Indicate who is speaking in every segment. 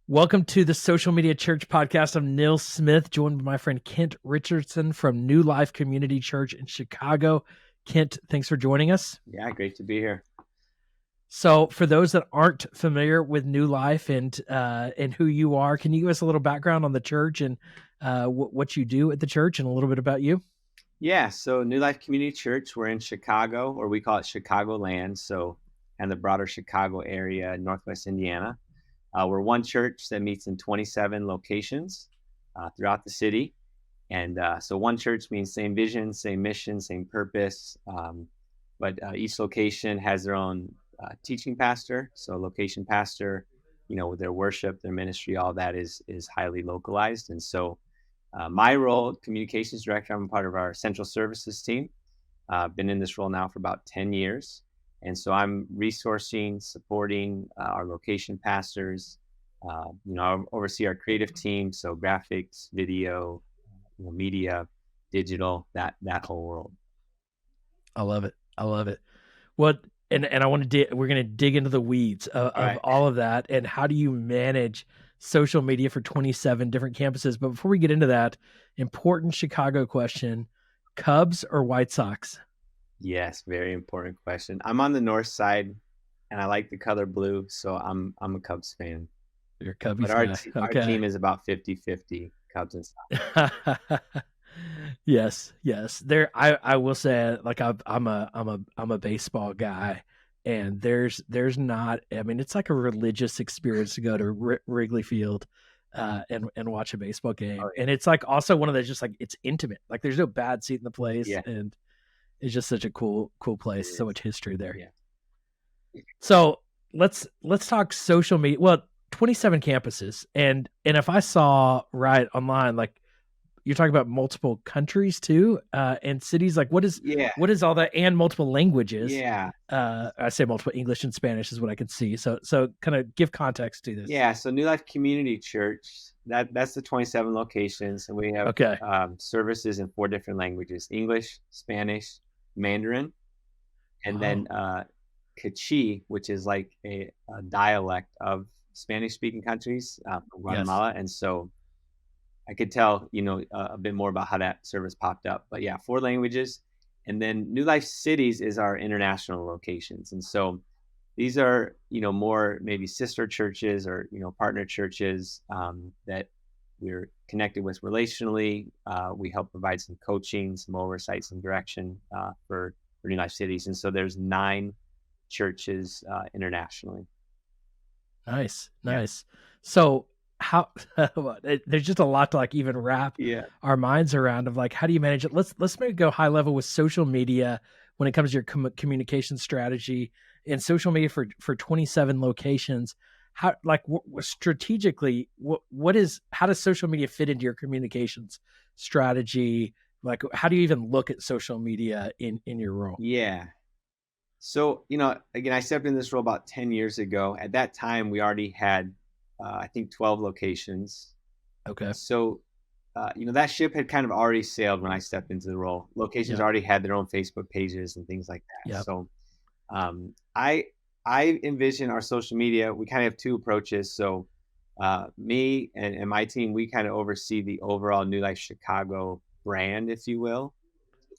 Speaker 1: Welcome to the Social Media Church podcast. I'm Neil Smith, joined by my friend Kent Richardson from New Life Community Church in Chicago. Kent, thanks for joining us.
Speaker 2: Yeah, great to be here.
Speaker 1: So for those that aren't familiar with New Life and who you are, can you give us a little background on the church and what you do at the church and a little bit about you?
Speaker 2: Yeah, so New Life Community Church, we're in Chicago, or we call it Chicagoland, so and the broader Chicago area, Northwest Indiana. We're one church that meets in 27 locations throughout the city. And so one church means same vision, same mission, same purpose. But each location has their own teaching pastor. So location pastor, with their worship, their ministry, all that is highly localized. And so my role, communications director, I'm a part of our central services team. I've been in this role now for about 10 years. And so I'm resourcing, supporting our location pastors. I oversee our creative team, so graphics, video, media, digital, that whole world.
Speaker 1: I love it. I love it. What and I want to we're going to dig into the weeds of all of that and how do you manage social media for 27 different campuses. But before we get into that, important Chicago question: Cubs or White Sox?
Speaker 2: Yes, very important question. I'm on the north side, and I like the color blue, so I'm a Cubs fan.
Speaker 1: You're a Cubs
Speaker 2: fan.
Speaker 1: Our
Speaker 2: team is about 50-50, Cubs and Sox.
Speaker 1: Yes. There, I will say, like I'm a baseball guy, and there's not. I mean, it's like a religious experience to go to Wrigley Field, and watch a baseball game, and it's like also one of those just like it's intimate. Like there's no bad seat in the place, and it's just such a cool place. So much history there.
Speaker 2: Yeah.
Speaker 1: So let's talk social media. Well, 27 campuses, and if I saw right online, like you're talking about multiple countries too, and cities. Like what is all that, and multiple languages?
Speaker 2: Yeah.
Speaker 1: I say multiple. English and Spanish is what I can see. So kind of give context to this.
Speaker 2: Yeah. So New Life Community Church, that's the 27 locations, and we have services in 4 different languages: English, Spanish, Mandarin, and then K'che', which is like a dialect of Spanish-speaking countries from Guatemala. Yes. And so I could tell, a bit more about how that service popped up. But yeah, 4 languages. And then New Life Cities is our international locations. And so these are, more maybe sister churches or, partner churches that we're connected with relationally. We help provide some coaching, some oversight, some direction for New Life Cities. And so there's 9 churches internationally.
Speaker 1: Nice. So how there's just a lot to like even wrap our minds around of like, how do you manage it? Let's maybe go high level with social media when it comes to your communication strategy and social media for 27 locations. How, like, strategically, how does social media fit into your communications strategy? Like, how do you even look at social media in your role?
Speaker 2: Yeah. So, again, I stepped in this role about 10 years ago. At that time, we already had, I think, 12 locations.
Speaker 1: Okay.
Speaker 2: So, that ship had kind of already sailed when I stepped into the role. Locations already had their own Facebook pages and things like that. Yep. So, I envision our social media, we kind of have 2 approaches. So, me and my team, we kind of oversee the overall New Life Chicago brand, if you will.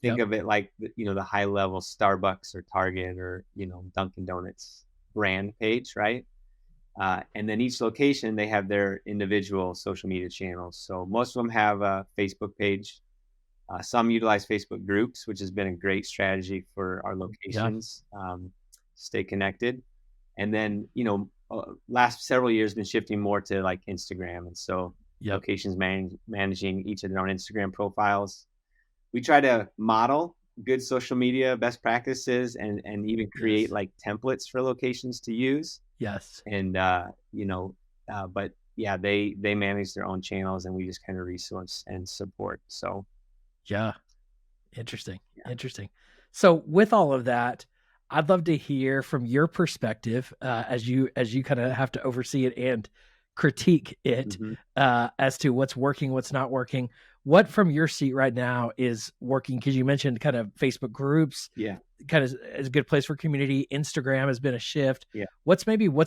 Speaker 2: Think of it like, the high level Starbucks or Target or, Dunkin' Donuts brand page, right? And then each location, they have their individual social media channels. So most of them have a Facebook page. Some utilize Facebook groups, which has been a great strategy for our locations, stay connected. And then, last several years been shifting more to like Instagram. And so locations managing each of their own Instagram profiles. We try to model good social media best practices and even create like templates for locations to use.
Speaker 1: Yes.
Speaker 2: And, but yeah, they manage their own channels and we just kind of resource and support. So.
Speaker 1: Yeah. Interesting. So with all of that, I'd love to hear from your perspective as you kind of have to oversee it and critique it as to what's working, what's not working. What from your seat right now is working? Because you mentioned kind of Facebook groups.
Speaker 2: Yeah.
Speaker 1: kind of is a good place for community. Instagram has been a shift.
Speaker 2: Yeah.
Speaker 1: What's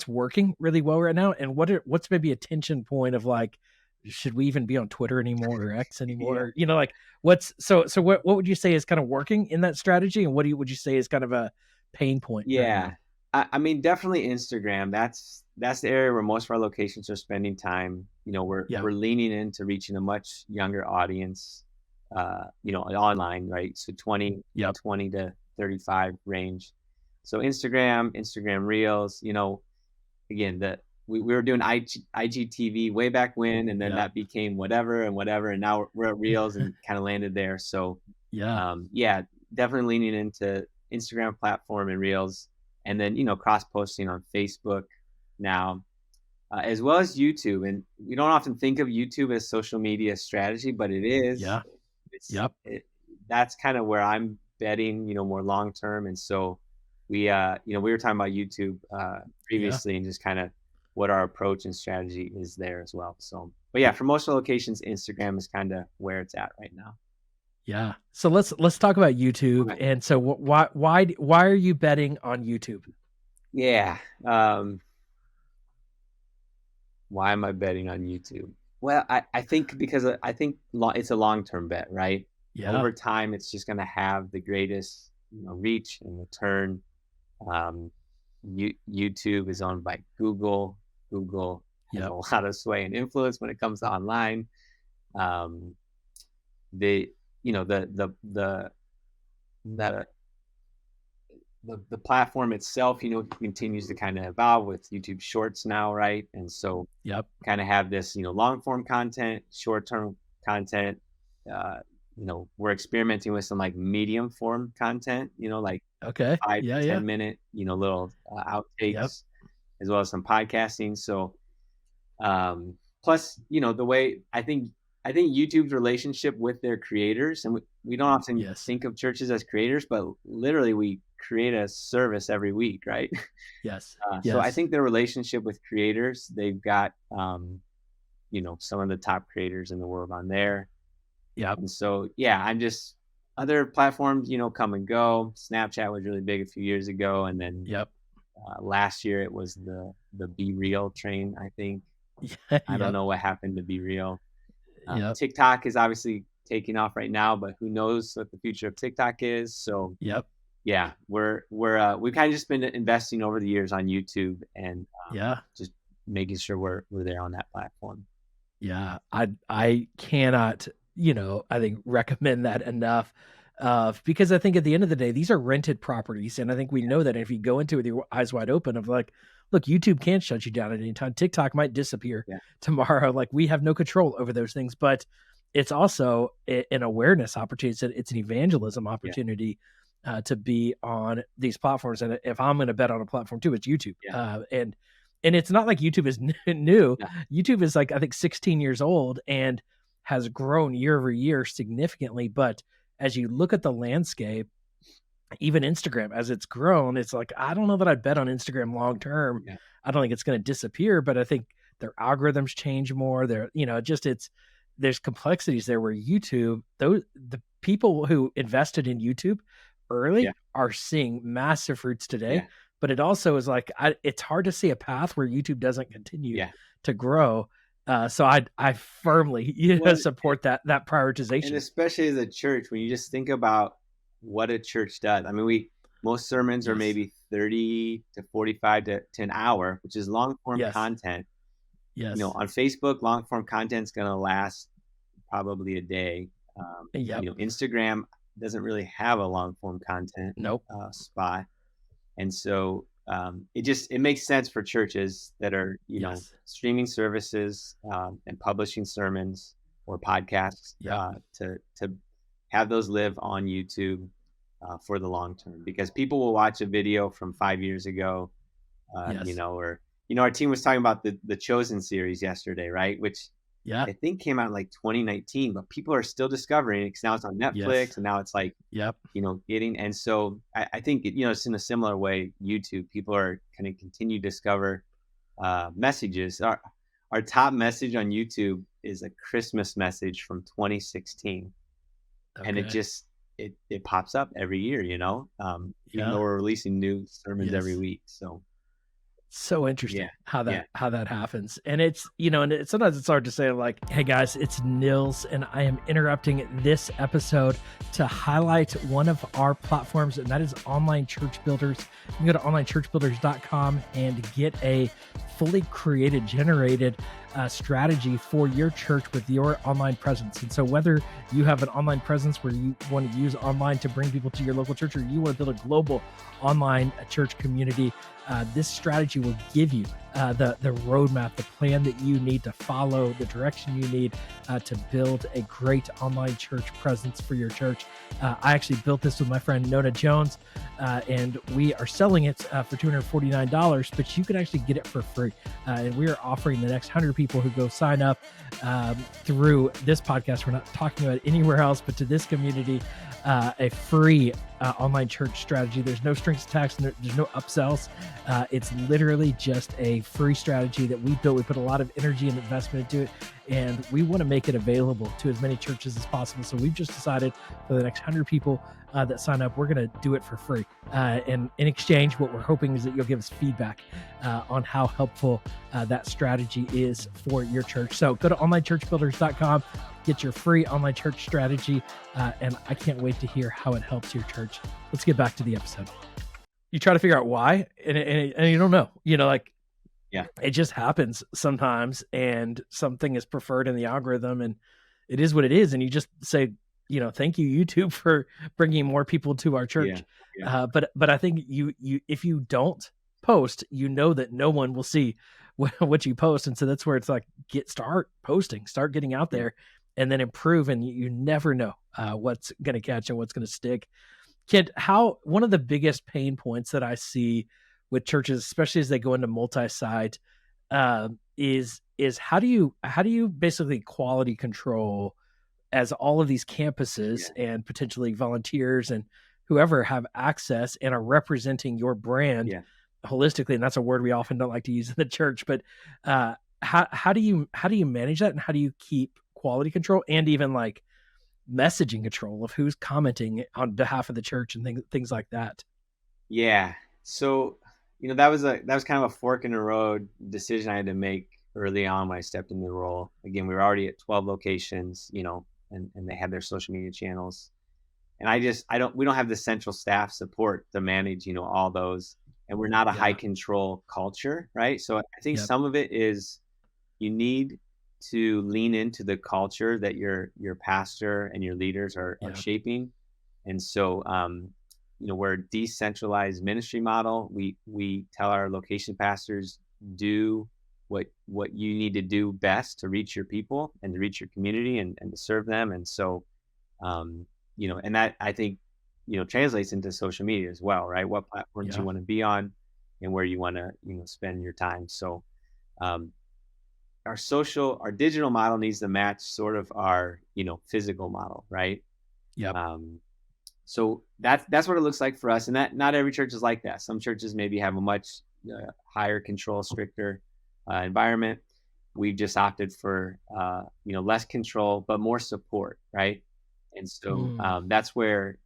Speaker 1: working really well right now, and what's maybe a tension point of like, should we even be on Twitter anymore or X
Speaker 2: Yeah.
Speaker 1: anymore? Like what's what would you say is kind of working in that strategy, and what would you say is kind of a pain point right
Speaker 2: Yeah.
Speaker 1: now?
Speaker 2: I mean, definitely Instagram. That's the area where most of our locations are spending time.
Speaker 1: Yeah,
Speaker 2: We're leaning into reaching a much younger audience, online, right? So
Speaker 1: yep,
Speaker 2: 20 to 35 range. So Instagram Reels, again, we were doing IGTV way back when, and then
Speaker 1: yep,
Speaker 2: that became whatever and whatever, and now we're at Reels and kind of landed there. So
Speaker 1: yeah,
Speaker 2: yeah, definitely leaning into Instagram platform and Reels, and then cross posting on Facebook now, as well as YouTube. And we don't often think of YouTube as social media strategy, but it is.
Speaker 1: yeah,
Speaker 2: It's
Speaker 1: yep,
Speaker 2: it, that's kind of where I'm betting, more long term. And so we were talking about YouTube
Speaker 1: yeah,
Speaker 2: previously, and just kind of what our approach and strategy is there as well. So, but yeah, for most locations, Instagram is kind of where it's at right now.
Speaker 1: yeah. So let's talk about YouTube.
Speaker 2: Okay.
Speaker 1: And so why are you betting on YouTube?
Speaker 2: Yeah. Why am I betting on YouTube? Well, I think because I think it's a long term bet, right?
Speaker 1: Yeah,
Speaker 2: Over time, it's just going to have the greatest reach and return. Um, YouTube is owned by Google. Google has a
Speaker 1: yep,
Speaker 2: lot of sway and influence when it comes to online. Um, the the the platform itself, continues to kind of evolve with YouTube Shorts now, right? And so
Speaker 1: yep,
Speaker 2: kind of have this, long form content, short term content. Uh, we're experimenting with some like medium form content, like
Speaker 1: okay,
Speaker 2: 5 to
Speaker 1: yeah,
Speaker 2: 10 minute, little
Speaker 1: yep,
Speaker 2: outtakes, as well as some podcasting. So plus, the way I think YouTube's relationship with their creators, and we don't often
Speaker 1: yes,
Speaker 2: think of churches as creators, but literally we create a service every week, right?
Speaker 1: yes,
Speaker 2: So I
Speaker 1: yes,
Speaker 2: think their relationship with creators, they've got some of the top creators in the world on there.
Speaker 1: yep,
Speaker 2: And so yeah, I'm just other platforms, come and go. Snapchat was really big a few years ago, and then
Speaker 1: yep,
Speaker 2: last year it was the Be Real train, I think.
Speaker 1: yeah,
Speaker 2: I don't
Speaker 1: yep,
Speaker 2: know what happened to Be Real.
Speaker 1: yep,
Speaker 2: TikTok is obviously taking off right now, but who knows what the future of TikTok is? So
Speaker 1: yep,
Speaker 2: yeah, we've kind of just been investing over the years on YouTube, and
Speaker 1: yeah.
Speaker 2: just making sure we're there on that platform.
Speaker 1: Yeah, I cannot, I think recommend that enough. Because I think at the end of the day, these are rented properties, and I think we know that if you go into it with your eyes wide open, of like, look, YouTube can't shut you down at any time. TikTok might disappear
Speaker 2: Yeah,
Speaker 1: tomorrow. Like we have no control over those things, but it's also an awareness opportunity. It's an evangelism
Speaker 2: yeah,
Speaker 1: opportunity to be on these platforms. And if I'm going to bet on a platform too, it's YouTube.
Speaker 2: yeah,
Speaker 1: And it's not like YouTube is new.
Speaker 2: yeah,
Speaker 1: YouTube is like I think 16 years old and has grown year over year significantly. But as you look at the landscape, even Instagram, as it's grown, it's like I don't know that I'd bet on Instagram long term.
Speaker 2: yeah,
Speaker 1: I don't think it's going to disappear, but I think their algorithms change more. They're just it's there's complexities there where YouTube, those the people who invested in YouTube
Speaker 2: yeah,
Speaker 1: early are seeing massive fruits today.
Speaker 2: yeah,
Speaker 1: But it also is like it's hard to see a path where YouTube doesn't continue
Speaker 2: yeah.
Speaker 1: to grow. So I firmly
Speaker 2: Well,
Speaker 1: support that
Speaker 2: and
Speaker 1: prioritization.
Speaker 2: especially as a church, when you just think about what a church does. I mean, we most sermons are
Speaker 1: Yes,
Speaker 2: maybe 30 to 45 to an hour, which is long form
Speaker 1: yes,
Speaker 2: content.
Speaker 1: yes,
Speaker 2: On Facebook, long form content is going to last probably a day.
Speaker 1: yep,
Speaker 2: Instagram doesn't really have a long form content
Speaker 1: nope,
Speaker 2: spot, and so it makes sense for churches that are
Speaker 1: yes,
Speaker 2: streaming services, and publishing sermons or podcasts,
Speaker 1: yep,
Speaker 2: to have those live on YouTube for the long term, because people will watch a video from 5 years ago,
Speaker 1: yes,
Speaker 2: or our team was talking about the Chosen series yesterday, right? Which
Speaker 1: yeah,
Speaker 2: I think came out in like 2019, but people are still discovering it because now it's on
Speaker 1: yes,
Speaker 2: Netflix, and now it's like,
Speaker 1: yep,
Speaker 2: getting. And so I think, it's in a similar way, YouTube, people are going to continue to discover messages. Our top message on YouTube is a Christmas message from 2016. And it
Speaker 1: okay,
Speaker 2: just, it pops up every year, even though
Speaker 1: Yeah.
Speaker 2: we're releasing new sermons every
Speaker 1: Yes.
Speaker 2: week. So
Speaker 1: So
Speaker 2: yeah,
Speaker 1: interesting how
Speaker 2: yeah,
Speaker 1: that happens. And it's, and sometimes it's hard to say like, hey guys, it's Nils and I am interrupting this episode to highlight one of our platforms, and that is Online Church Builders. You can go to onlinechurchbuilders.com and get a fully created, generated strategy for your church with your online presence. And so whether you have an online presence where you want to use online to bring people to your local church, or you want to build a global online church community, this strategy will give you the roadmap, the plan that you need to follow, the direction you need to build a great online church presence for your church. I actually built this with my friend Nona Jones, and we are selling it for $249, but you can actually get it for free. And we are offering the next 100 people who go sign up through this podcast. We're not talking about it anywhere else, but to this community, a free online church strategy. There's no strings attached, and there's no upsells. It's literally just a free strategy that we built. We put a lot of energy and investment into it, and we want to make it available to as many churches as possible. So we've just decided for the next 100 people that sign up, we're going to do it for free. And in exchange, what we're hoping is that you'll give us feedback on how helpful that strategy is for your church. So go to onlinechurchbuilders.com, get your free online church strategy, and I can't wait to hear how it helps your church. Let's get back to the episode. You try to figure out why, and you don't know.
Speaker 2: yeah,
Speaker 1: it just happens sometimes, and something is preferred in the algorithm, and it is what it is. And you just say, thank you, YouTube, for bringing more people to our church.
Speaker 2: yeah.
Speaker 1: But I think you if you don't post, that no one will see what you post, and so that's where it's like, start posting, start getting out there, and then improve. And you never know what's going to catch and what's going to stick. Kid, one of the biggest pain points that I see with churches, especially as they go into multi-site, is how do you basically quality control as all of these campuses and potentially volunteers and whoever have access and are representing your brand holistically? And that's a word we often don't like to use in the church, but how do you manage that, and how do you keep quality control and even like messaging control of who's commenting on behalf of the church and things like that?
Speaker 2: Yeah. So, that was kind of a fork in the road decision I had to make early on when I stepped into the role. Again, we were already at 12 locations, and they had their social media channels. And we don't have the central staff support to manage, all those. And we're not a high control culture, right? So I think some of it is you need to lean into the culture that your pastor and your leaders are shaping. And so, we're a decentralized ministry model. We tell our location pastors, do what you need to do best to reach your people and to reach your community and to serve them. And so, and that, I think, translates into social media as well, right? What platforms you want to be on and where you want to, spend your time. So, our digital model needs to match sort of our, physical model, right?
Speaker 1: Yeah.
Speaker 2: So that's what it looks like for us. And that not every church is like that. Some churches maybe have a much higher control, stricter environment. We've just opted for, less control, but more support, right? And so that's where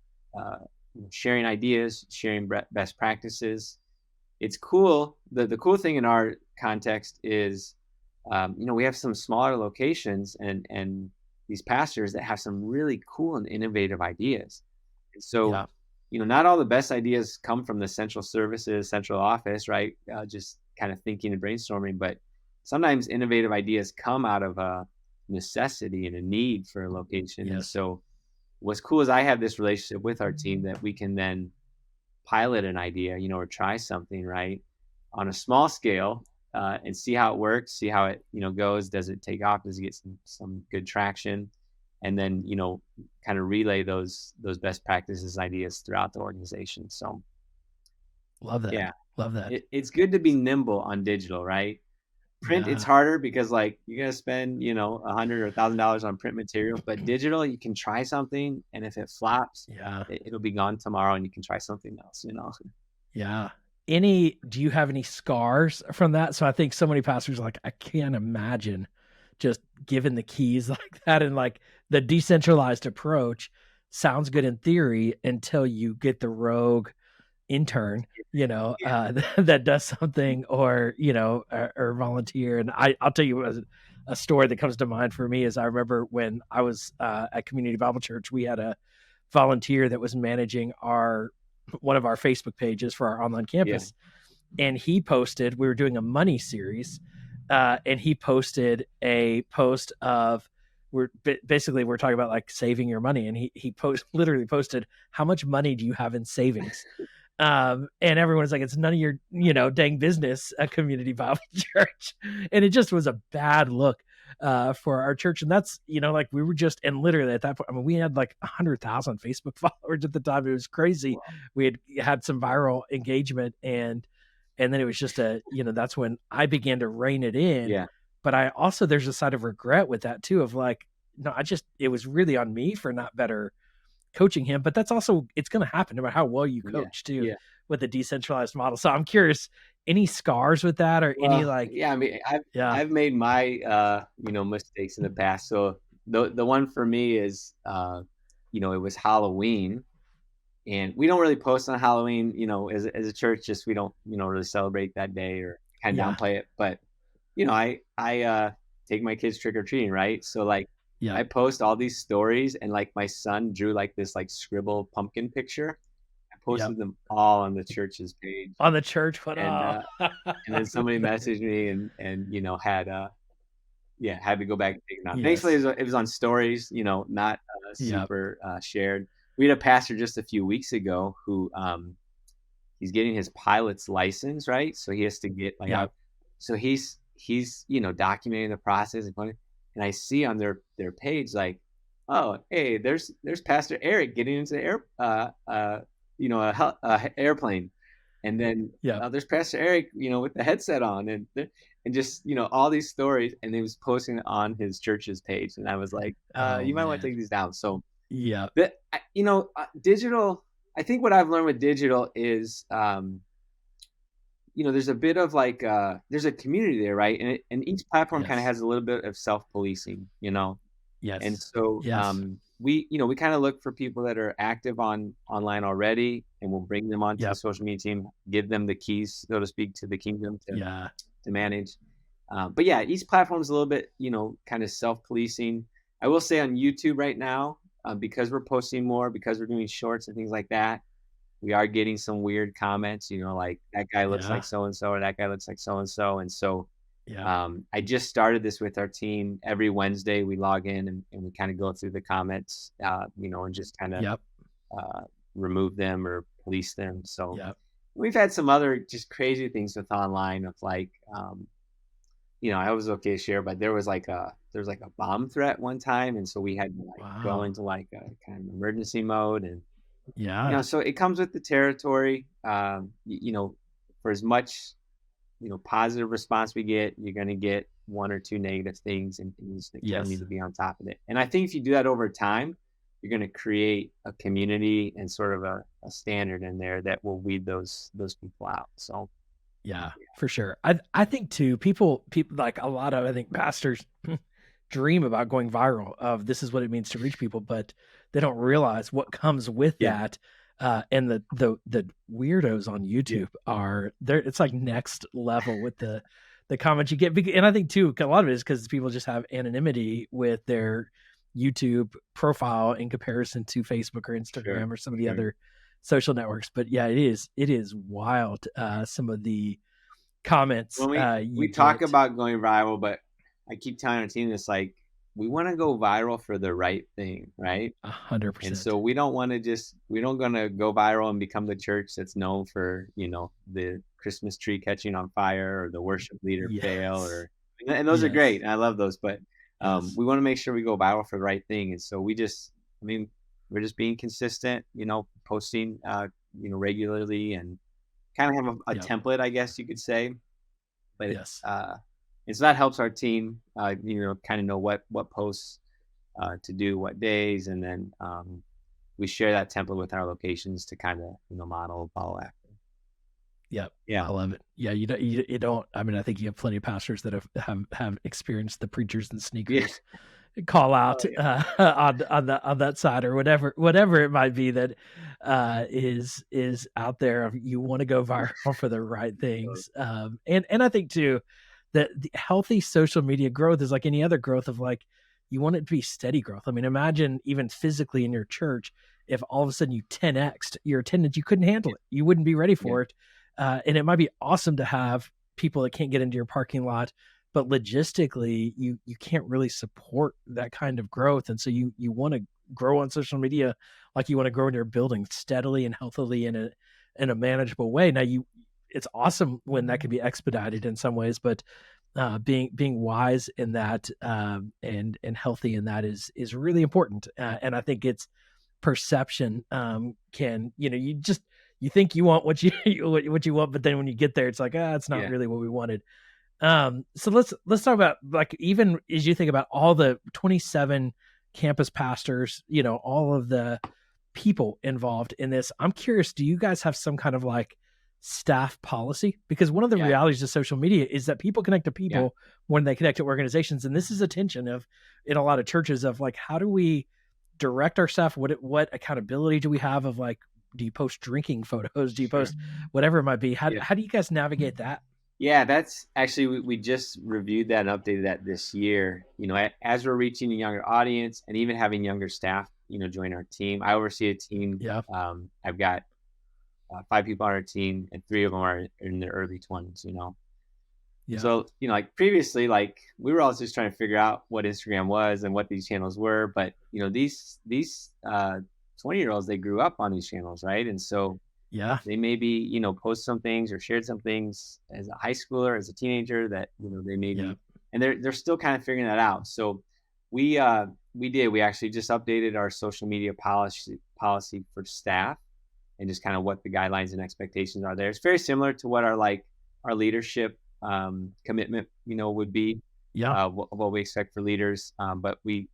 Speaker 2: sharing ideas, sharing best practices. It's cool. The cool thing in our context is, we have some smaller locations and these pastors that have some really cool and innovative ideas. And so, not all the best ideas come from the central services, central office, right? Just kind of thinking and brainstorming, but sometimes innovative ideas come out of a necessity and a need for a location. And so what's cool is I have this relationship with our team that we can then pilot an idea, or try something, right, on a small scale, and see how it works, see how it, goes. Does it take off? Does it get some good traction? And then, kind of relay those best practices, ideas throughout the organization. So
Speaker 1: love that.
Speaker 2: Yeah.
Speaker 1: Love that.
Speaker 2: It's good to be nimble on digital, right? Print, it's harder because like you gotta spend, $100 or $1,000 on print material, but digital, you can try something, and if it flops, it'll be gone tomorrow, and you can try something else.
Speaker 1: Yeah. Do you have any scars from that? So I think so many pastors are like, I can't imagine just given the keys like that and like the decentralized approach. sounds good in theory until you get the rogue intern, that does something, or, or volunteer. And I'll tell you a story that comes to mind for me is I remember when I was at Community Bible Church, we had a volunteer that was managing one of our Facebook pages for our online
Speaker 2: Yeah.
Speaker 1: campus. And we were doing a money series, and he posted a post of, we're talking about like saving your money. And he literally posted, how much money do you have in savings? And everyone's like, it's none of your, dang business, a Community Bible Church. And it just was a bad look for our church. And that's, like we were just, and literally at that point, I mean, we had like 100,000 Facebook followers at the time. It was crazy.
Speaker 2: Wow.
Speaker 1: We had some viral engagement, and then it was just that's when I began to rein it in.
Speaker 2: Yeah.
Speaker 1: But there's a side of regret with that too, of like, no, it was really on me for not better coaching him. But that's also, it's going to happen no matter how well you coach too, with a decentralized model. So I'm curious, any scars with that, or any like,
Speaker 2: I mean, I've made my mistakes in the past. So the one for me is it was Halloween, and we don't really post on Halloween, as a church, just we don't, really celebrate that day or kind of downplay it. But, I take my kids trick or treating, right? So like I post all these stories, and like my son drew like this like scribble pumpkin picture. I posted them all on the church's page.
Speaker 1: On the church,
Speaker 2: and then somebody messaged me and had to go back and take it down. Thankfully, it was on stories, not super shared. We had a pastor just a few weeks ago who he's getting his pilot's license, right? So he has to get like out. So he's documenting the process, and I see on their page like, oh, hey, there's Pastor Eric getting into the airplane. And then there's Pastor Eric, with the headset on, and just all these stories, and he was posting it on his church's page, and I was like, you might want to take these down. So digital. I think what I've learned with digital is, there's a bit of like there's a community there, right? And each platform kind of has a little bit of self-policing, And so we kind of look for people that are active online already, and we'll bring them onto the social media team, give them the keys, so to speak, to the kingdom to manage. But each platform is a little bit, kind of self-policing. I will say on YouTube right now, because we're posting more, because we're doing shorts and things like that, we are getting some weird comments, like that guy looks like so-and-so, or that guy looks like so-and-so. And so I just started this with our team. Every Wednesday we log in and we kind of go through the comments, and just kind of remove them or police them. So we've had some other just crazy things with online of like, I was okay to share, but there was like a bomb threat one time. And so we had to go into like a kind of emergency mode, and so it comes with the territory. For as much positive response we get, you're going to get one or two negative things, and you just need to be on top of it. And I think if you do that over time, you're going to create a community and sort of a standard in there that will weed those people out. So
Speaker 1: for sure. I think too, people like a lot of, I think, pastors dream about going viral, of this is what it means to reach people, but they don't realize what comes with that. And the weirdos on YouTube are there. It's like next level with the comments you get. And I think too, a lot of it is because people just have anonymity with their YouTube profile in comparison to Facebook or Instagram or some of the other social networks. But it is wild. Some of the comments
Speaker 2: when we talk about going viral, but I keep telling our team this, like, we want to go viral for the right thing, right?
Speaker 1: 100%.
Speaker 2: And so we don't want to go viral and become the church that's known for, the Christmas tree catching on fire or the worship leader fail, and those are great. And I love those, but we want to make sure we go viral for the right thing. And so we're just being consistent, posting, regularly, and kind of have a template, I guess you could say. But and so that helps our team, kind of know what posts to do, what days, and then we share that template with our locations to kind of model, follow after.
Speaker 1: I love it. You don't. I mean, I think you have plenty of pastors that have experienced the preachers and sneakers call
Speaker 2: Oh,
Speaker 1: out
Speaker 2: yeah.
Speaker 1: on that side, or whatever it might be that is out there. You want to go viral for the right
Speaker 2: Totally.
Speaker 1: things, and I think too that the healthy social media growth is like any other growth of like you want it to be steady growth. I mean, imagine even physically in your church, if all of a sudden you 10x'd your attendance, you couldn't handle it. You wouldn't be ready
Speaker 2: Yeah.
Speaker 1: for it, and it might be awesome to have people that can't get into your parking lot, but logistically you can't really support that kind of growth, and so you want to grow on social media like you want to grow in your building steadily and healthily in a manageable way. Now you it's awesome when that can be expedited in some ways, but being wise in that, and healthy in that is really important, and I think it's perception, can, you just you think you want what you what you want, but then when you get there it's like, it's not
Speaker 2: Yeah.
Speaker 1: really what we wanted. So let's talk about, like, even as you think about all the 27 campus pastors, all of the people involved in this. I'm curious, do you guys have some kind of like staff policy? Because one of the
Speaker 2: Yeah.
Speaker 1: realities of social media is that people connect to
Speaker 2: Yeah.
Speaker 1: people when they connect to organizations. And this is a tension of in a lot of churches of like, how do we direct our staff? What accountability do we have of like, do you post drinking photos? Do you
Speaker 2: Sure.
Speaker 1: post whatever it might be?
Speaker 2: Yeah.
Speaker 1: How do you guys navigate that?
Speaker 2: Yeah, that's actually we just reviewed that and updated that this year. As we're reaching a younger audience and even having younger staff, join our team. I oversee a team.
Speaker 1: Yeah.
Speaker 2: I've got 5 people on our team, and 3 of them are in their early 20s.
Speaker 1: Yeah.
Speaker 2: So like previously, like we were all just trying to figure out what Instagram was and what these channels were. But these 20-year-olds, they grew up on these channels, right? And so
Speaker 1: Yeah.
Speaker 2: they maybe, post some things or shared some things as a high schooler, as a teenager that, they
Speaker 1: Yeah.
Speaker 2: maybe, and they're still kind of figuring that out. So we actually just updated our social media policy for staff, and just kind of what the guidelines and expectations are there. It's very similar to what our leadership commitment, would be,
Speaker 1: Yeah.
Speaker 2: what we expect for leaders. But we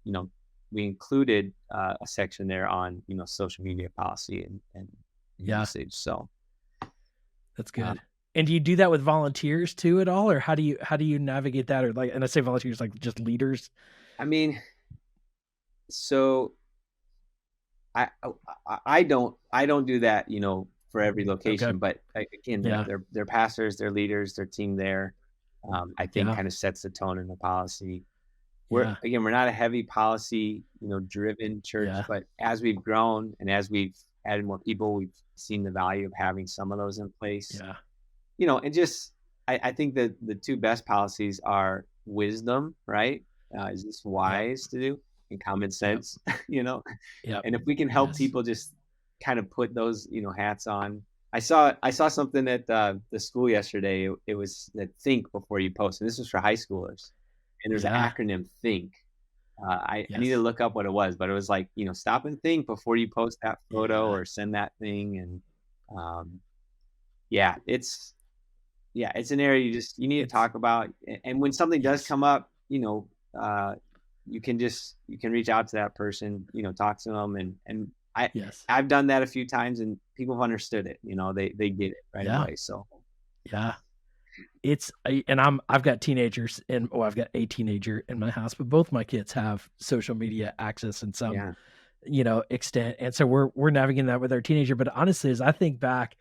Speaker 2: included a section there on, social media policy and
Speaker 1: Yeah.
Speaker 2: usage. So,
Speaker 1: That's
Speaker 2: uh,
Speaker 1: good. And do you do that with volunteers too at all? Or how do you navigate that? Or like, and I say volunteers, like just leaders.
Speaker 2: I mean, so I don't do that, for every
Speaker 1: Okay.
Speaker 2: location, but again,
Speaker 1: Yeah.
Speaker 2: they're pastors, they're leaders, their team there. I think
Speaker 1: Yeah.
Speaker 2: kind of sets the tone in the policy.
Speaker 1: Yeah.
Speaker 2: We're not a heavy policy, driven church,
Speaker 1: Yeah.
Speaker 2: but as we've grown and as we've added more people, we've seen the value of having some of those in place.
Speaker 1: Yeah.
Speaker 2: And just I think that the two best policies are wisdom, right? Is this
Speaker 1: Yep.
Speaker 2: wise to do? And common
Speaker 1: Yep.
Speaker 2: sense, you know.
Speaker 1: Yep.
Speaker 2: And if we can help
Speaker 1: Yes.
Speaker 2: people just kind of put those, hats on. I saw something at the school yesterday. It was that think before you post, and this was for high schoolers. And there's an
Speaker 1: Yeah.
Speaker 2: acronym think. I need to
Speaker 1: Yes.
Speaker 2: look up what it was, but it was like, stop and think before you post that photo
Speaker 1: Yeah.
Speaker 2: or send that thing. And um, yeah, it's an area you need to
Speaker 1: It's
Speaker 2: talk about. And when something does
Speaker 1: yes.
Speaker 2: come up, you can reach out to that person, talk to them. And
Speaker 1: Yes.
Speaker 2: I've done that a few times, and people have understood it. They get it right
Speaker 1: Yeah.
Speaker 2: away. So
Speaker 1: Yeah. And I've got teenagers, and I've got a teenager in my house, but both my kids have social media access in some,
Speaker 2: yeah,
Speaker 1: extent. And so we're navigating that with our teenager. But honestly, as I think back,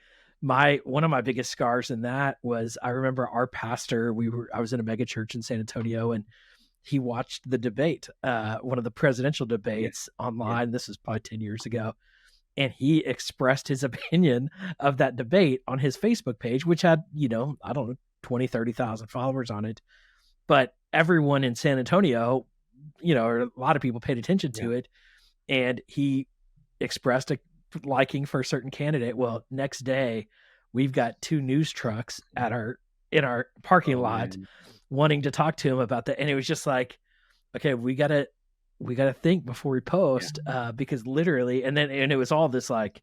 Speaker 1: my one of my biggest scars in that was I remember our pastor, I was in a mega church in San Antonio, and he watched the debate, one of the presidential
Speaker 2: yeah,
Speaker 1: debates
Speaker 2: yeah,
Speaker 1: online. This was probably 10 years ago. And he expressed his opinion of that debate on his Facebook page, which had, I don't know, 20, 30,000 followers on it. But everyone in San Antonio, or a lot of people paid attention
Speaker 2: yeah,
Speaker 1: to it. And he expressed a liking for a certain candidate. Well, next day, we've got 2 news trucks in our parking
Speaker 2: oh
Speaker 1: lot
Speaker 2: man,
Speaker 1: wanting to talk to him about that. And it was just like, okay, we gotta think before we
Speaker 2: yeah,
Speaker 1: post, because literally, and it was all this like,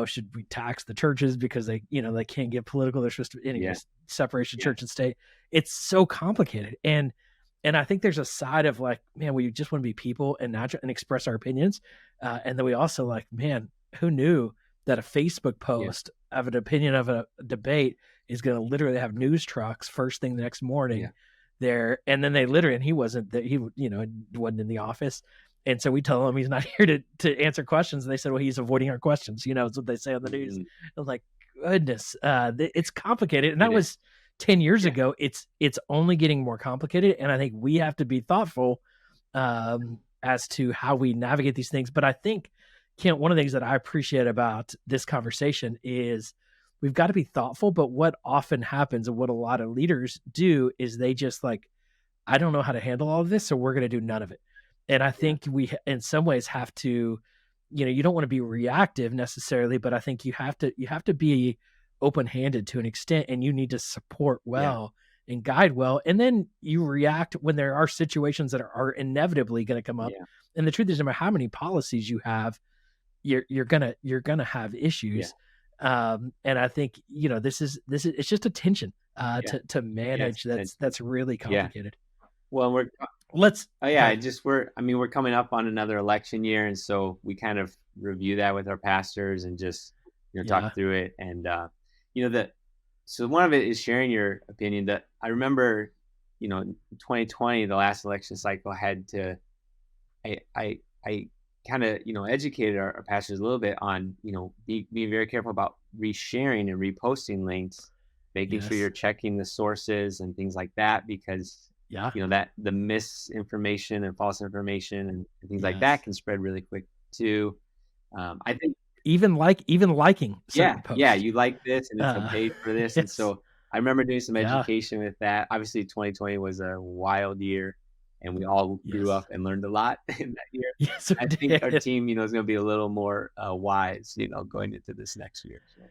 Speaker 1: should we tax the churches because they can't get political? They're supposed to,
Speaker 2: yeah,
Speaker 1: anyways, separation
Speaker 2: yeah,
Speaker 1: church and state. It's so complicated. And I think there's a side of like, man, we just want to be people and natural and express our opinions. And then we also like, man, who knew that a Facebook
Speaker 2: yeah,
Speaker 1: post of an opinion of a debate is going to literally have news trucks first thing the next
Speaker 2: yeah,
Speaker 1: morning there. And then they literally, and he wasn't there, wasn't in the office. And so we tell him he's not here to answer questions. And they said, well, he's avoiding our questions. That's what they say on the news. I'm like, goodness, it's complicated. And that was 10 years ago. It's only getting more complicated. And I think we have to be thoughtful as to how we navigate these things. But I think, Kent, one of the things that I appreciate about this conversation is we've got to be thoughtful. But what often happens and what a lot of leaders do is they just like, I don't know how to handle all of this, so we're going to do none of it. And I think we, in some ways, have to, you don't want to be reactive necessarily, but I think you have to be open-handed to an extent, and you need to support well and guide well. And then you react when there are situations that are inevitably going to come up. And the truth is, no matter how many policies you have, you're gonna have issues. And I think, this is it's just a tension to manage. That's really complicated.
Speaker 2: Well, we're coming up on another election year, and so we kind of review that with our pastors and just talk through it. And so one of it is sharing your opinion. That I remember, 2020, the last election cycle, I kind of educated our pastors a little bit on being very careful about resharing and reposting links, making sure you're checking the sources and things like that, because that the misinformation and false information and things like that can spread really quick too. I think
Speaker 1: even liking certain posts.
Speaker 2: You like this and it's paid for this. And so I remember doing some education with that. Obviously 2020 was a wild year, and we all grew up and learned a lot in that year.
Speaker 1: Yes,
Speaker 2: I think our team, is going to be a little more wise, going into this next year. So.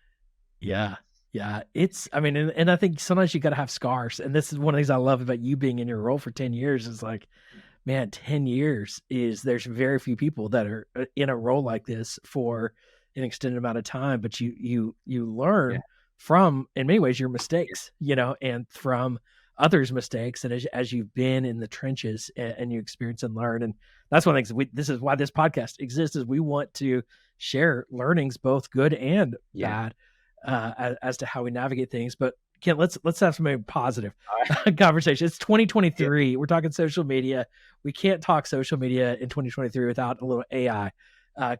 Speaker 1: Yeah. And I think sometimes you got to have scars. And this is one of the things I love about you being in your role for 10 years is like, man, 10 years there's very few people that are in a role like this for an extended amount of time, but you learn from, in many ways, your mistakes, and from others' mistakes. And as you've been in the trenches and you experience and learn. And that's one of the things this is why this podcast exists, is we want to share learnings, both good and bad, as to how we navigate things. But Kent, let's have some positive conversation. It's 2023. We're talking social media. We can't talk social media in 2023 without a little AI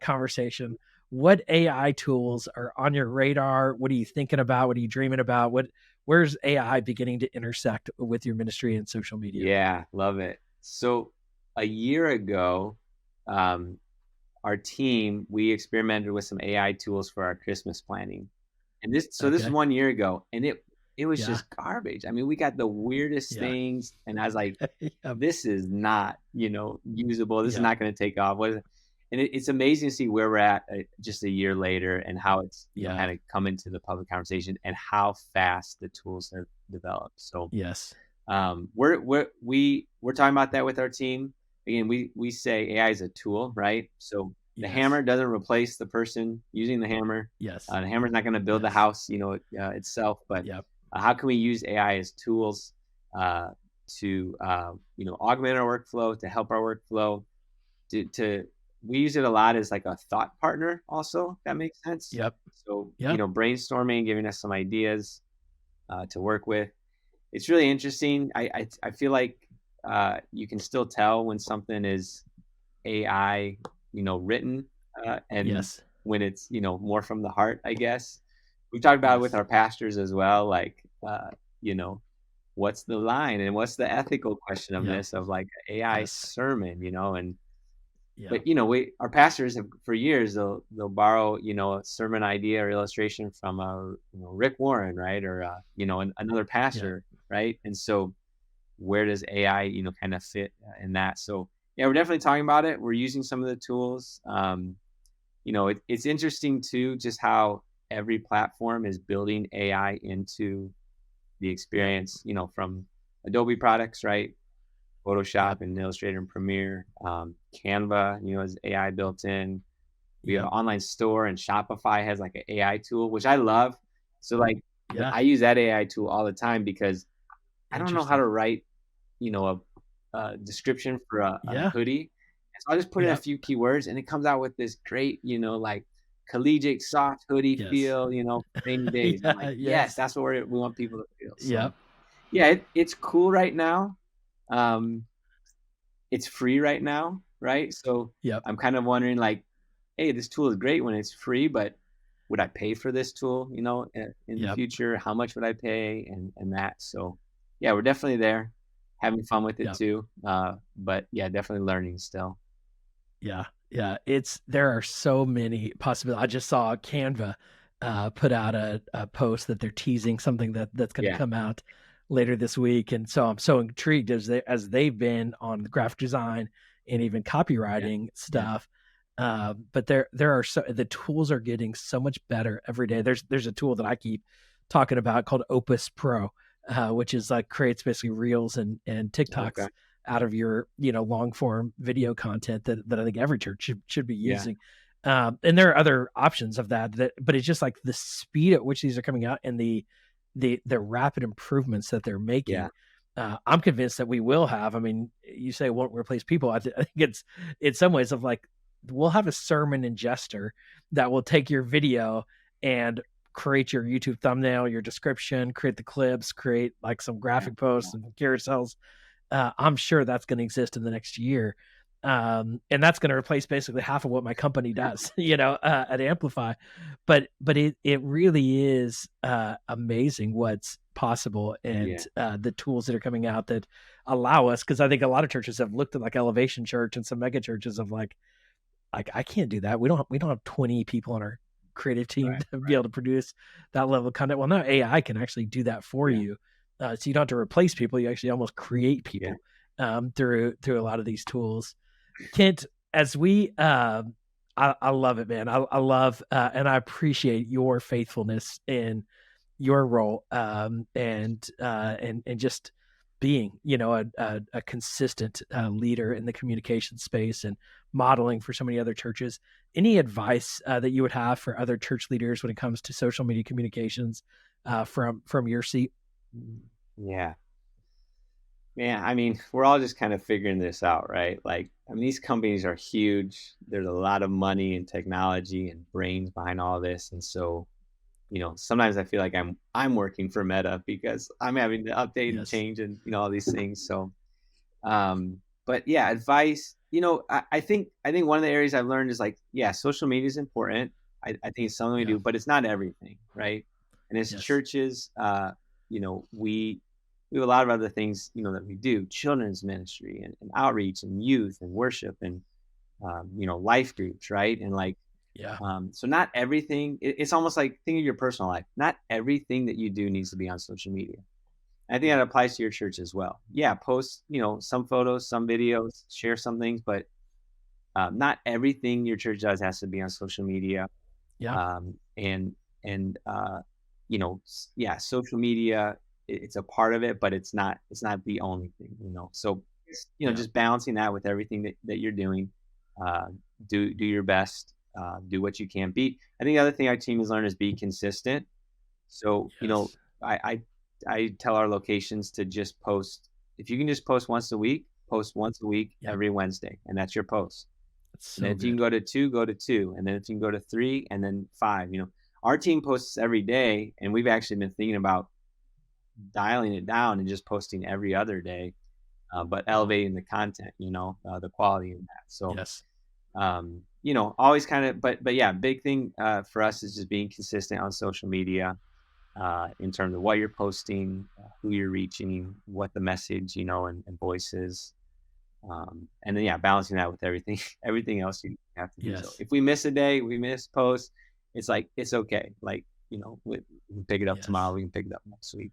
Speaker 1: conversation. What AI tools are on your radar? What are you thinking about? What are you dreaming about? Where's AI beginning to intersect with your ministry and social media?
Speaker 2: Yeah, love it. So a year ago, our team, we experimented with some AI tools for our Christmas planning. And this is 1 year ago, and it was just garbage. I mean, we got the weirdest things, and I was like, this is not, usable. This is not going to take off. And it's amazing to see where we're at just a year later, and how it's kind of come into the public conversation, and how fast the tools have developed. So we're talking about that with our team. Again, we say AI is a tool, right? So the hammer doesn't replace the person using the hammer. The hammer's not going to build the house, itself. But how can we use AI as tools to augment our workflow, to help our workflow? We use it a lot as like a thought partner. Also, that makes sense. So brainstorming, giving us some ideas to work with. It's really interesting. I feel like you can still tell when something is AI, written, and when it's, more from the heart, I guess. We've talked about it with our pastors as well. Like, what's the line and what's the ethical question of this, of like AI sermon, and, but, our pastors have, for years, they'll borrow, a sermon idea or illustration from Rick Warren, right. Or, another pastor. Right. And so where does AI, kind of fit in that? So, we're definitely talking about it. We're using some of the tools. It's interesting too, just how every platform is building AI into the experience, from Adobe products, right? Photoshop and Illustrator and Premiere, Canva, has AI built in. We have an online store, and Shopify has like an AI tool, which I love. So like, I use that AI tool all the time, because I don't know how to write, a description for a hoodie. So I'll just put in a few keywords, and it comes out with this great, like collegiate soft hoodie feel, rainy days. I'm like, yes, that's what we want people to feel. So, it's cool right now. Um, it's free right now, right? So
Speaker 1: Yep.
Speaker 2: I'm kind of wondering like, hey, this tool is great when it's free, but would I pay for this tool, in the
Speaker 1: Yep.
Speaker 2: future? How much would I pay and that? So yeah, we're definitely there, having fun with it
Speaker 1: Yep.
Speaker 2: too. But yeah, definitely learning still.
Speaker 1: Yeah, yeah, there are so many possibilities. I just saw Canva, put out a post that they're teasing something that's gonna
Speaker 2: Yeah,
Speaker 1: come out later this week, and so I'm so intrigued as they've been on the graphic design and even
Speaker 2: yeah,
Speaker 1: copywriting
Speaker 2: yeah,
Speaker 1: stuff, but there are so the tools are getting so much better every day. There's a tool that I keep talking about called Opus Pro, which is like creates basically reels and
Speaker 2: okay,
Speaker 1: TikToks out of your long form video content that I think every church should be
Speaker 2: yeah,
Speaker 1: using. And there are other options of that, but it's just like the speed at which these are coming out and the rapid improvements that they're
Speaker 2: yeah,
Speaker 1: making. I'm convinced that we will have. I mean, you say it won't replace people. I think it's in some ways of like we'll have a sermon ingester that will take your video and create your YouTube thumbnail, your description, create the clips, create like some
Speaker 2: yeah,
Speaker 1: graphic
Speaker 2: yeah,
Speaker 1: posts and carousels. I'm sure that's going to exist in the next year. And that's going to replace basically half of what my company does, at Amplify. But it really is amazing what's possible and
Speaker 2: yeah,
Speaker 1: the tools that are coming out that allow us. Because I think a lot of churches have looked at like Elevation Church and some mega churches of like I can't do that. We don't have 20 people on our creative team
Speaker 2: right,
Speaker 1: to be able
Speaker 2: right,
Speaker 1: to produce that level of content. Well, now AI can actually do that for
Speaker 2: yeah,
Speaker 1: you, so you don't have to replace people. You actually almost create
Speaker 2: yeah,
Speaker 1: people through a lot of these tools. Kent, as we, I love it, man. I love and I appreciate your faithfulness in your role, and just being, a consistent leader in the communication space and modeling for so many other churches. Any advice that you would have for other church leaders when it comes to social media communications from your seat?
Speaker 2: yeah. Man, I mean, we're all just kind of figuring this out, right? Like, I mean, these companies are huge. There's a lot of money and technology and brains behind all this, and so sometimes I feel like I'm working for Meta because I'm having to update and
Speaker 1: Yes,
Speaker 2: change and all these things. So, but yeah, advice. I think one of the areas I've learned is like, yeah, social media is important. I think it's something we
Speaker 1: yeah,
Speaker 2: do, but it's not everything, right? And as
Speaker 1: yes,
Speaker 2: churches, we have a lot of other things, that we do: children's ministry and outreach and youth and worship and life groups, right? And like,
Speaker 1: yeah,
Speaker 2: so not everything. It's almost like think of your personal life. Not everything that you do needs to be on social media. I think that applies to your church as well. Yeah, post, some photos, some videos, share some things, but not everything your church does has to be on social media.
Speaker 1: yeah,
Speaker 2: And yeah, social media, it's a part of it, but it's not the only thing. So
Speaker 1: yeah,
Speaker 2: just balancing that with everything that you're doing. Uh, do your best. Do what you can. I think the other thing our team has learned is be consistent. So,
Speaker 1: yes,
Speaker 2: I I I tell our locations to just post. If you can just post once a week, post once a week
Speaker 1: yep.
Speaker 2: every Wednesday, and that's your post.
Speaker 1: It's
Speaker 2: And then
Speaker 1: so
Speaker 2: if you can
Speaker 1: good.
Speaker 2: go to 2, go to 2, and then if you can go to 3 and then 5. Our team posts every day, and we've actually been thinking about dialing it down and just posting every other day, but
Speaker 1: Wow.
Speaker 2: elevating the content, the quality of that. So,
Speaker 1: Yes.
Speaker 2: always kind of, but yeah, big thing for us is just being consistent on social media, in terms of what you're posting, who you're reaching, what the message, and voice is. And then yeah, balancing that with everything, everything else you have to do. So
Speaker 1: Yes.
Speaker 2: if we miss a day, we miss post, it's like it's okay. Like we can pick it up tomorrow.
Speaker 1: Yes.
Speaker 2: We can pick it up next week.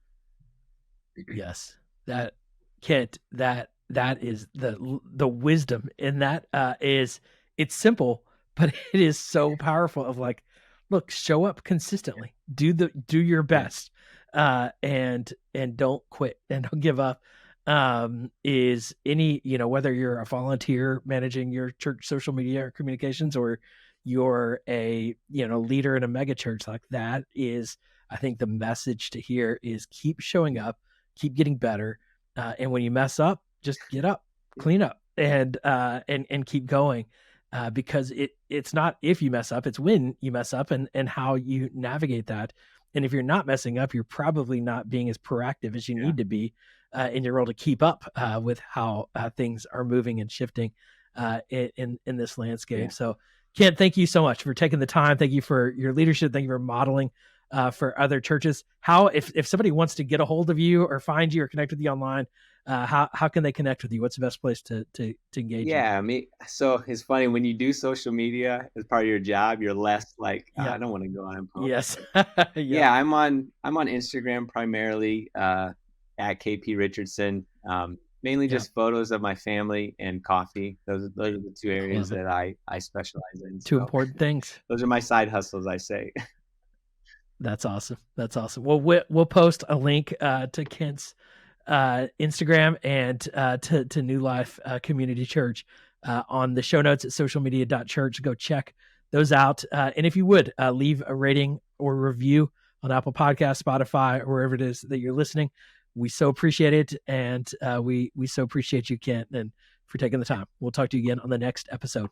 Speaker 1: Yes. That Kent, that is the wisdom in that is it's simple, but it is so powerful of like, look, show up consistently. Do your
Speaker 2: Yeah,
Speaker 1: best. And don't quit and don't give up. Is any, whether you're a volunteer managing your church social media or communications or you're a, leader in a mega church like that is I think the message to hear is keep showing up, keep getting better, and when you mess up, just get up,
Speaker 2: yeah,
Speaker 1: clean up, and keep going. Because it's not if you mess up, it's when you mess up and how you navigate that. And if you're not messing up, you're probably not being as proactive as you
Speaker 2: yeah,
Speaker 1: need to be in your role to keep up with how things are moving and shifting in this landscape.
Speaker 2: Yeah.
Speaker 1: So, Kent, thank you so much for taking the time. Thank you for your leadership. Thank you for modeling for other churches. How, if somebody wants to get a hold of you or find you or connect with you online, how can they connect with you? What's the best place to engage you?
Speaker 2: Yeah, I mean, so it's funny when you do social media as part of your job, you're less like, "Oh, I
Speaker 1: Yep.
Speaker 2: don't want to go out and post."
Speaker 1: Yes. Yep.
Speaker 2: Yeah, I'm on Instagram primarily at KP Richardson. Mainly
Speaker 1: Yep.
Speaker 2: just photos of my family and coffee. Those are the two areas
Speaker 1: Love it.
Speaker 2: that I specialize in.
Speaker 1: Two
Speaker 2: So
Speaker 1: important things.
Speaker 2: those are my side hustles, I say.
Speaker 1: That's awesome. That's awesome. Well, we'll post a link to Kent's Instagram and to New Life Community Church on the show notes at socialmedia.church. Go check those out. And if you would leave a rating or review on Apple Podcasts, Spotify, or wherever it is that you're listening, we so appreciate it. And we so appreciate you, Kent, and for taking the time. We'll talk to you again on the next episode.